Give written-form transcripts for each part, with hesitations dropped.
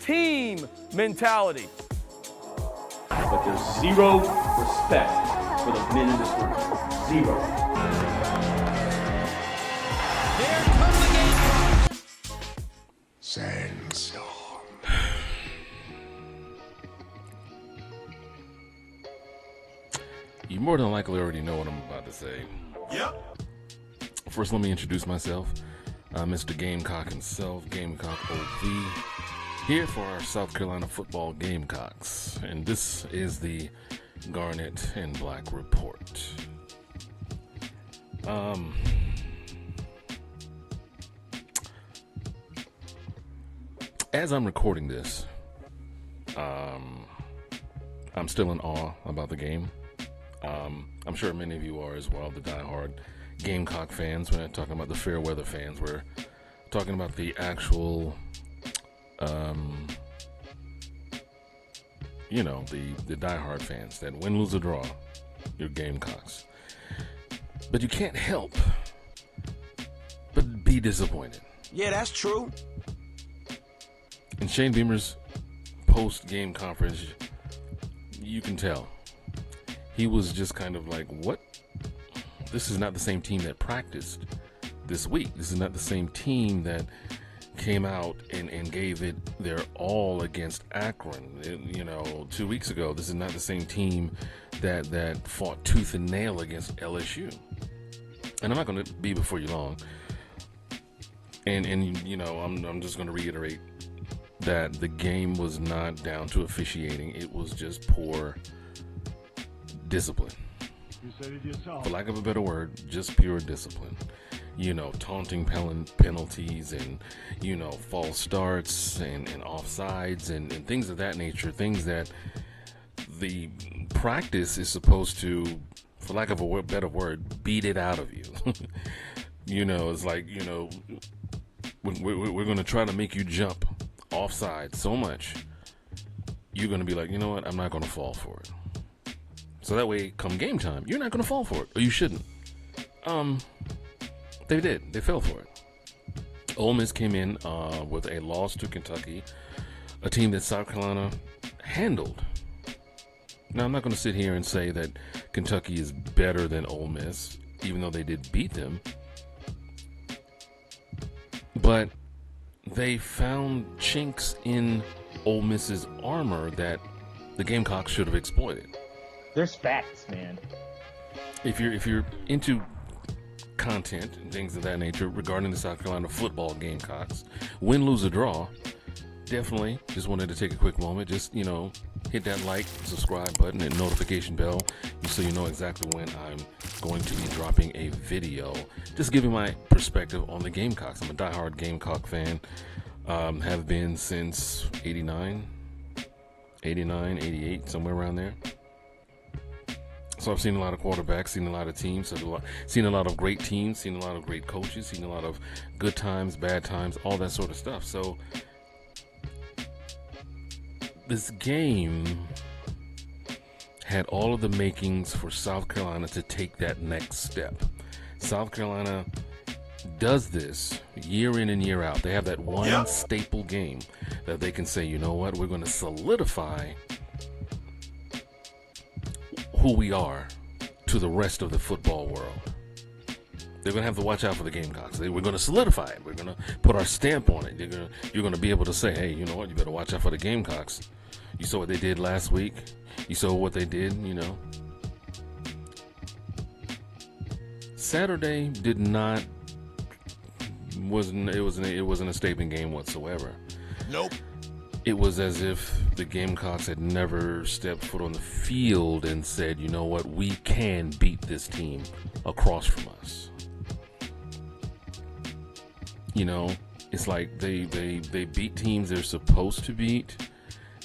team mentality. But there's zero respect for the men in this room. Zero. Here come the Gamecocks. Sandstorm. You more than likely already know what I'm about to say. Yep. First, let me introduce myself. Mr. Gamecock himself, Gamecock OV, here for our South Carolina Football Gamecocks. And this is the Garnet and Black Report. As I'm recording this, I'm still in awe about the game. I'm sure many of you are as well, the diehard Gamecock fans. We're not talking about the fair weather fans. We're talking about the actual, the diehard fans that win, lose, or draw, your Gamecocks. But you can't help but be disappointed. Yeah, that's true. In Shane Beamer's post-game conference, you can tell. He was just kind of like, what? This is not the same team that practiced this week. This is not the same team that came out and gave it their all against Akron, 2 weeks ago. This is not the same team that fought tooth and nail against LSU. And I'm not going to be before you long. And I'm just going to reiterate that the game was not down to officiating. It was just poor discipline. You said it yourself. For lack of a better word, just pure discipline. Taunting penalties and, false starts and offsides and things of that nature. Things that the practice is supposed to, for lack of a better word, beat it out of you. It's like, we're going to try to make you jump offside so much, you're going to be like, you know what, I'm not going to fall for it. So that way, come game time, you're not going to fall for it, or you shouldn't. They did. They fell for it. Ole Miss came in with a loss to Kentucky, a team that South Carolina handled. Now, I'm not going to sit here and say that Kentucky is better than Ole Miss, even though they did beat them. But they found chinks in Ole Miss's armor that the Gamecocks should have exploited. There's facts, man. If you're into content and things of that nature regarding the South Carolina Football Gamecocks, win, lose, or draw, definitely just wanted to take a quick moment. Just, hit that like, subscribe button, and notification bell so you know exactly when I'm going to be dropping a video. Just giving my perspective on the Gamecocks. I'm a diehard Gamecock fan. Have been since 89, 88, somewhere around there. So I've seen a lot of quarterbacks, seen a lot of teams, seen a lot of great teams, seen a lot of great coaches, seen a lot of good times, bad times, all that sort of stuff. So this game had all of the makings for South Carolina to take that next step. South Carolina does this year in and year out. They have that one staple game that they can say, you know what, we're going to solidify who we are to the rest of the football world. They're going to have to watch out for the Gamecocks. We're going to solidify it. We're going to put our stamp on it. You're going to be able to say, hey, you know what, you better watch out for the Gamecocks. You saw what they did last week. You saw what they did, Saturday wasn't a statement game whatsoever. Nope. It was as if the Gamecocks had never stepped foot on the field and said, you know what, we can beat this team across from us. It's like they beat teams they're supposed to beat.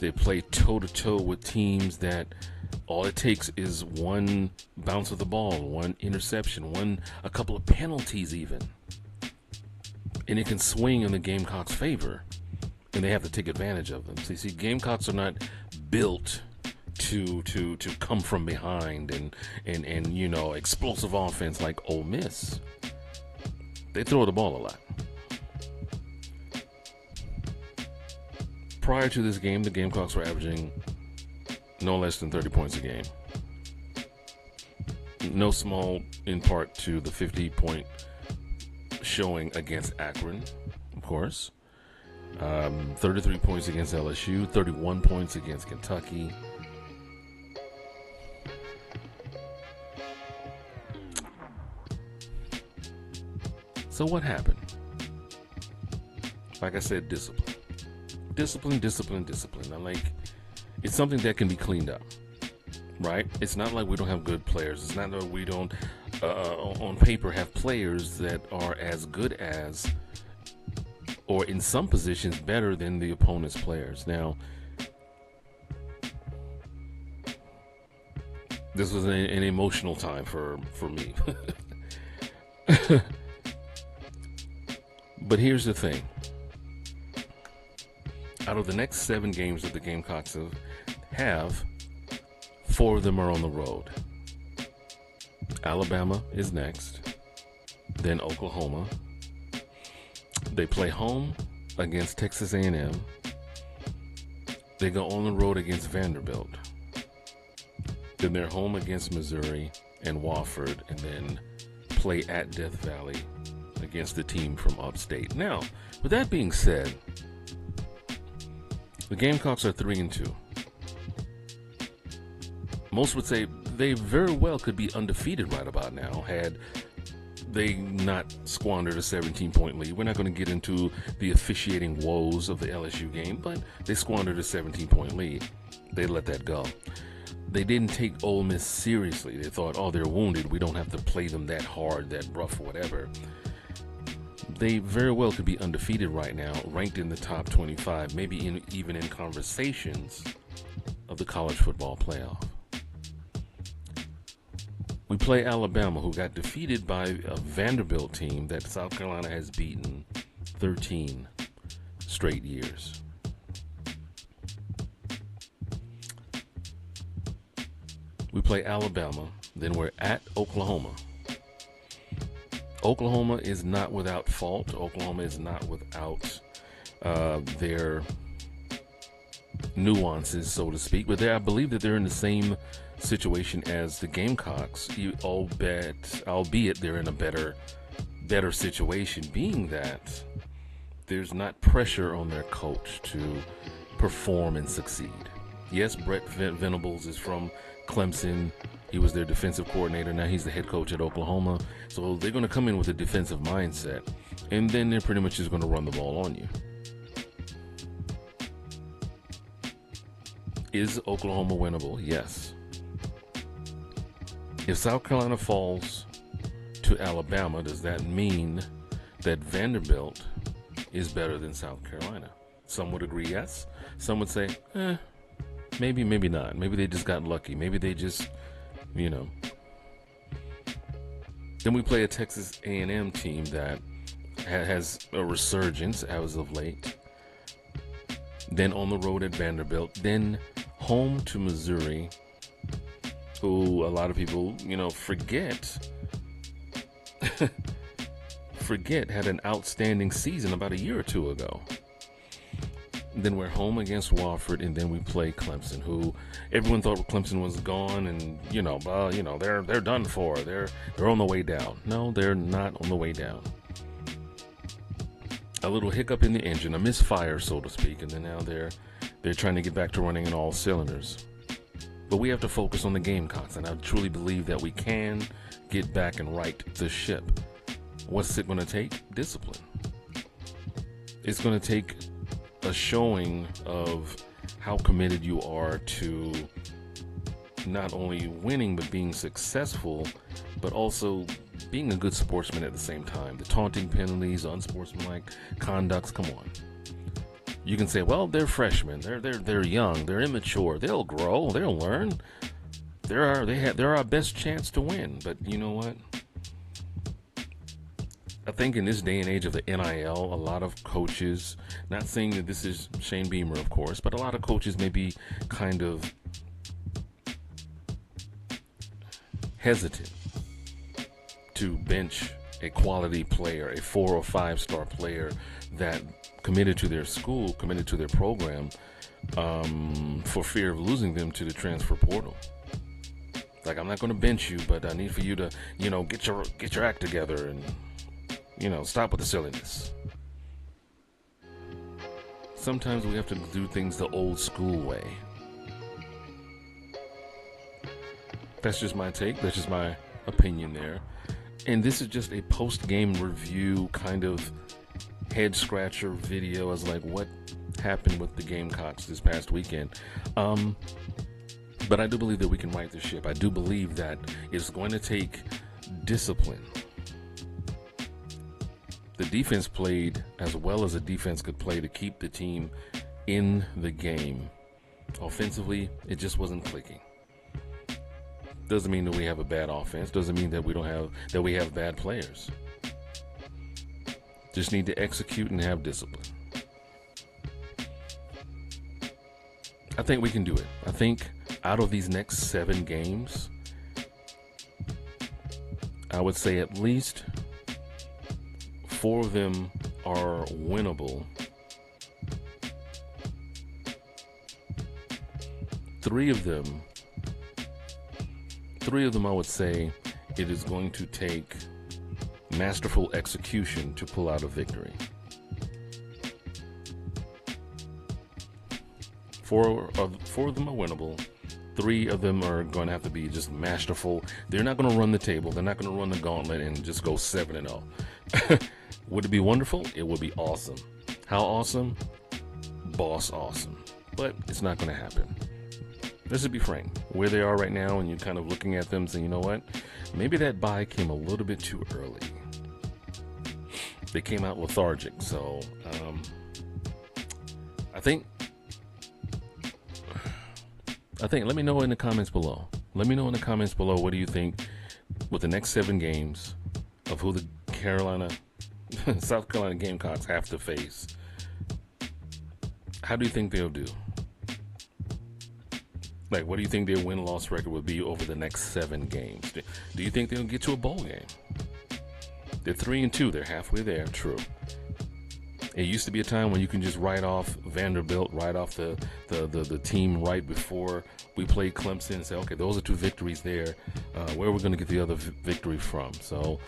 They play toe-to-toe with teams that all it takes is one bounce of the ball, one interception, a couple of penalties even. And it can swing in the Gamecocks' favor. And they have to take advantage of them. So you see, Gamecocks are not built to come from behind and explosive offense like Ole Miss. They throw the ball a lot. prior to this game, the Gamecocks were averaging no less than 30 points a game. No small in part to the 50-point showing against Akron, of course. 33 points against LSU, 31 points against Kentucky. So what happened? Like I said, discipline. Discipline. I'm like, it's something that can be cleaned up, right? It's not like we don't have good players. It's not like we don't, on paper, have players that are as good as, or in some positions, better than the opponent's players. Now, this was an emotional time for me. But here's the thing. Out of the next 7 games that the Gamecocks have, 4 of them are on the road. Alabama is next, then Oklahoma. They play home against Texas A&M. They go on the road against Vanderbilt. Then they're home against Missouri and Wofford, and then play at Death Valley against the team from upstate. Now, with that being said, the Gamecocks are 3-2. Most would say they very well could be undefeated right about now had they not squandered a 17-point lead. We're not going to get into the officiating woes of the LSU game, but they squandered a 17-point lead. They let that go. They didn't take Ole Miss seriously. They thought, oh, they're wounded. We don't have to play them that hard, that rough, whatever. They very well could be undefeated right now, ranked in the top 25, maybe even in conversations of the college football playoff. We play Alabama, who got defeated by a Vanderbilt team that South Carolina has beaten 13 straight years. We play Alabama, then we're at Oklahoma. Oklahoma is not without fault. Oklahoma is not without their nuances, so to speak. But I believe that they're in the same situation as the Gamecocks, albeit they're in a better situation, being that there's not pressure on their coach to perform and succeed. Yes, Brett Venables is from Clemson. He was their defensive coordinator. Now he's the head coach at Oklahoma. So they're going to come in with a defensive mindset, and then they're pretty much just going to run the ball on you. Is Oklahoma winnable? Yes. If South Carolina falls to Alabama, does that mean that Vanderbilt is better than South Carolina? Some would agree yes. Some would say, maybe, maybe not. Maybe they just got lucky. Maybe they just, Then we play a Texas A&M team that has a resurgence as of late. Then on the road at Vanderbilt. Then home to Missouri, who a lot of people, forget had an outstanding season about a year or two ago. Then we're home against Wofford, and then we play Clemson, who everyone thought Clemson was gone, and they're done for. They're on the way down. No, they're not on the way down. A little hiccup in the engine, a misfire, so to speak, and then now they're trying to get back to running on all cylinders. But we have to focus on the Gamecocks, and I truly believe that we can get back and right the ship. What's it going to take? Discipline. It's going to take a showing of how committed you are to not only winning but being successful, but also being a good sportsman at the same time. The taunting penalties, unsportsmanlike conducts, come on. You can say, well, they're freshmen, they're young, they're immature, they'll grow, they'll learn. They're our best chance to win. But you know what? I think in this day and age of the NIL, a lot of coaches, not saying that this is Shane Beamer, of course, but a lot of coaches may be kind of hesitant to bench a quality player, a 4 or 5 star player that committed to their school, committed to their program, for fear of losing them to the transfer portal. Like, I'm not going to bench you, but I need for you to, get your act together and, stop with the silliness. Sometimes we have to do things the old school way. That's just my take. That's just my opinion there. And this is just a post-game review kind of head-scratcher video as like what happened with the Gamecocks this past weekend. But I do believe that we can right the ship. I do believe that it's going to take discipline. The defense played as well as a defense could play to keep the team in the game. Offensively, it just wasn't clicking. Doesn't mean that we have a bad offense. Doesn't mean that we have bad players. Just need to execute and have discipline. I think we can do it. I think out of these next 7 games, I would say at least 4 of them are winnable. 3 of them I would say it is going to take masterful execution to pull out a victory. 4 of them are winnable. 3 of them are going to have to be just masterful. They're not going to run the table. They're not going to run the gauntlet and just go 7-0. Would it be wonderful? It would be awesome. How awesome? Boss awesome. But it's not going to happen. Let's just be frank. Where they are right now, and you're kind of looking at them saying, you know what? Maybe that bye came a little bit too early. They came out lethargic. So, I think, let me know in the comments below. Let me know in the comments below, what do you think with the next 7 games of who the South Carolina Gamecocks have to face? How do you think they'll do? Like, what do you think their win-loss record would be over the next 7 games? Do you think they'll get to a bowl game? They're 3-2. They're halfway there. True. It used to be a time when you can just write off Vanderbilt, write off the team right before we played Clemson and say, okay, those are 2 victories there. Where are we going to get the other victory from? So,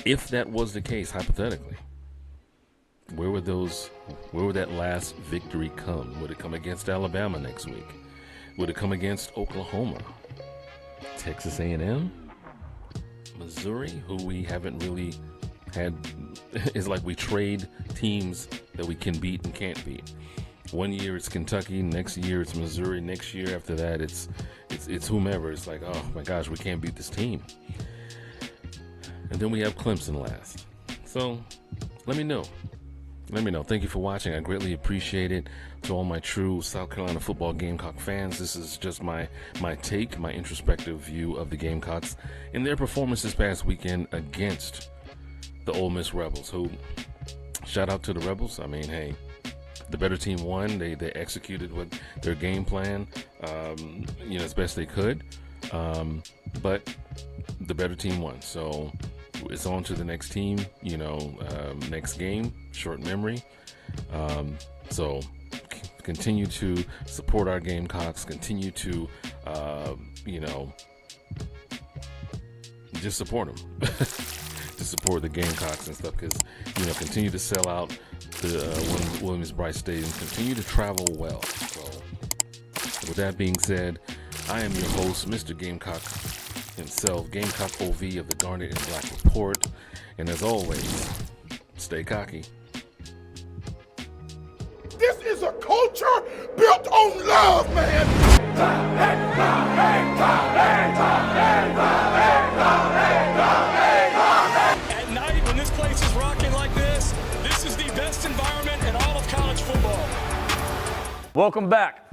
if that was the case, hypothetically, where would that last victory come? Would it come against Alabama next week? Would it come against Oklahoma? Texas A&M? Missouri, who we haven't really had? It's like we trade teams that we can beat and can't beat. One year it's Kentucky, next year it's Missouri, next year after that it's whomever. It's like, oh my gosh, we can't beat this team. And then we have Clemson last. So let me know. Thank you for watching. I greatly appreciate it. To all my true South Carolina football Gamecock fans, this is just my take, my introspective view of the Gamecocks and their performance this past weekend against the Ole Miss Rebels, who, shout out to the Rebels. I mean, hey, the better team won. They executed with their game plan, as best they could. But the better team won. So it's on to the next team, next game, short memory. So continue to support our Gamecocks, continue to, just support them. To support the Gamecocks and stuff, because, continue to sell out the Williams-Brice Stadium, continue to travel well. So with that being said, I am your host, Mr. Gamecock himself, Gamecock OV of the Garnet and Black Report, and as always, stay cocky. This is a culture built on love, man. At night, when this place is rocking like this is the best environment in all of college football. Welcome back